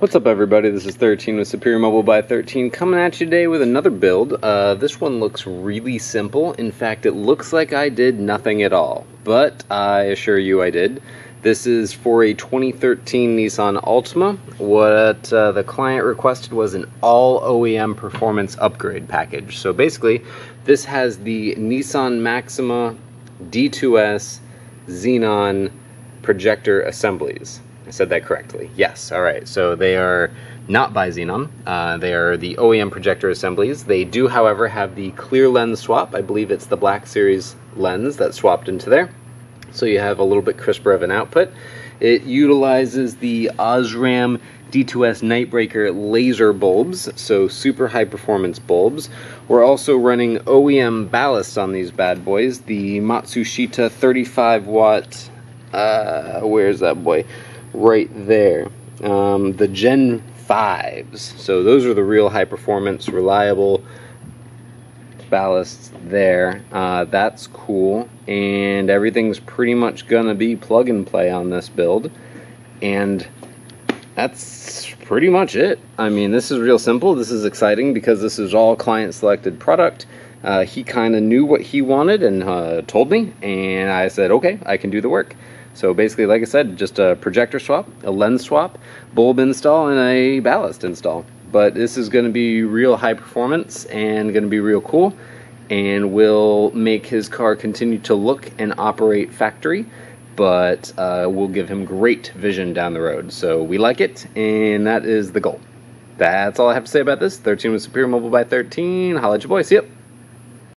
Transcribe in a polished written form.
What's up, everybody? This is 13 with Superior Mobile by 13 coming at you today with another build. This one looks really simple. In fact, it looks like I did nothing at all, but I assure you I did. This is for a 2013 Nissan Altima. What the client requested was an all OEM performance upgrade package. So basically, this has the Nissan Maxima D2S Xenon projector assemblies. I said that correctly. Yes, alright. So they are not by Xenon. They are the OEM projector assemblies. They do, however, have the clear lens swap. I believe it's the Black Series lens that's swapped into there. So you have a little bit crisper of an output. It utilizes the Osram D2S Nightbreaker laser bulbs, so super high performance bulbs. We're also running OEM ballast on these bad boys. The Matsushita 35 watt, where's that boy? Right there. The Gen 5s. So those are the real high performance, reliable ballasts there. That's cool. And everything's pretty much gonna be plug and play on this build. And that's pretty much it. I mean, this is real simple. This is exciting because this is all client selected product. He kind of knew what he wanted and told me, and I said, okay, I can do the work. So basically, like I said, just a projector swap, a lens swap, bulb install, and a ballast install. But this is going to be real high performance and going to be real cool, and will make his car continue to look and operate factory, but will give him great vision down the road. So we like it, and that is the goal. That's all I have to say about this. 13 with Superior Mobile by 13. Holla at your boy. See ya.